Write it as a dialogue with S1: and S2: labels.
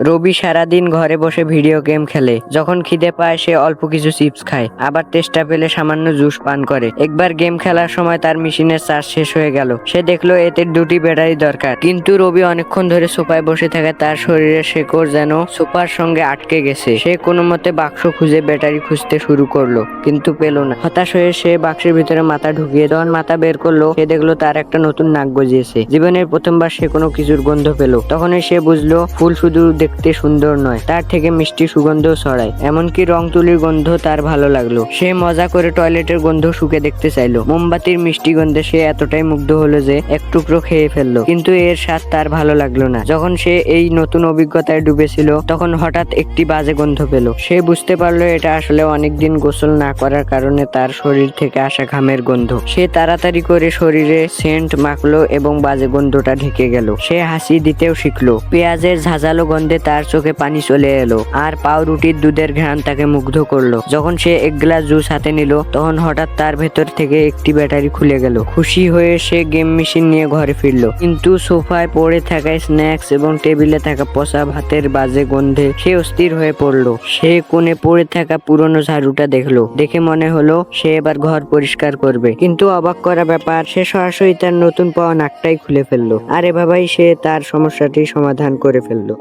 S1: রবি সারাদিন ঘরে বসে ভিডিও গেম খেলে। যখন খিদে পায় সে অল্প কিছু চিপস খায়, আবার তেষ্টা পেলে সামান্য জুস পান করে। একবার গেম খেলার সময় তার মেশিনের চার্জ শেষ হয়ে গেল। সে দেখলো এতে 2টি ব্যাটারি দরকার, কিন্তু রবি অনেকক্ষণ ধরে সোফায় বসে থাকে। তার শরীরের শেকড় যেন সোফার সঙ্গে আটকে গেছে। সে কোনো মতে বাক্স খুঁজে ব্যাটারি খুঁজতে শুরু করলো, কিন্তু পেল না। হতাশ হয়ে সে বাক্সের ভিতরে মাথা ঢুকিয়ে যখন মাথা বের করলো, সে দেখলো তার একটা নতুন নাক গজিয়েছে। জীবনের প্রথমবার সে কোনো কিছুর গন্ধ পেল। তখনই সে বুঝলো ফুল শুধু দেখতে সুন্দর নয়, তার থেকে মিষ্টি সুগন্ধও ছড়ায়। এমনকি রং তুলির গন্ধ তার ভালো লাগলো। সে মজা করে টয়লেটের গন্ধ শুকে দেখতে চাইলো। মোমবাতির মিষ্টি গন্ধে সে এতটাই মুগ্ধ হলো যে এক টুকরো খেয়ে ফেললো, কিন্তু এর স্বাদ তার ভালো লাগলো না। যখন সে এই নতুন অভিজ্ঞতায় ডুবেছিল, তখন হঠাৎ একটি বাজে গন্ধ পেল। সে বুঝতে পারলো এটা আসলে অনেকদিন গোসল না করার কারণে তার শরীর থেকে আসা ঘামের গন্ধ। সে তাড়াতাড়ি করে শরীরে সেন্ট মাখলো এবং বাজে গন্ধটা ঢেকে গেল। সে হাসি দিতেও শিখলো। পেঁয়াজের ঝাঁঝালো গন্ধে তার চোখে পানি চলে এলো, আর পাউরুটির দুধের ঘ্রাণ তাকে মুগ্ধ করলো। যখন সে এক গ্লাস জুস হাতে নিল, তখন হঠাৎ তার ভেতর থেকে একটি ব্যাটারি খুলে গেল। খুশি হয়ে সে গেম মেশিন নিয়ে ঘরে ফিরলো, কিন্তু সোফায় পড়ে থাকা স্ন্যাক্স এবং টেবিলে থাকা পচা ভাতের বাজে গন্ধে সে অস্থির হয়ে পড়লো। সে কোণে পড়ে থাকা পুরনো ঝাড়ুটা দেখলো। দেখে মনে হলো সে এবার ঘর পরিষ্কার করবে, কিন্তু অবাক করা ব্যাপার, সে সরাসরি তার নতুন পাওয়া নাকটাই খুলে ফেললো। আর এভাবেই সে তার সমস্যাটি সমাধান করে ফেললো।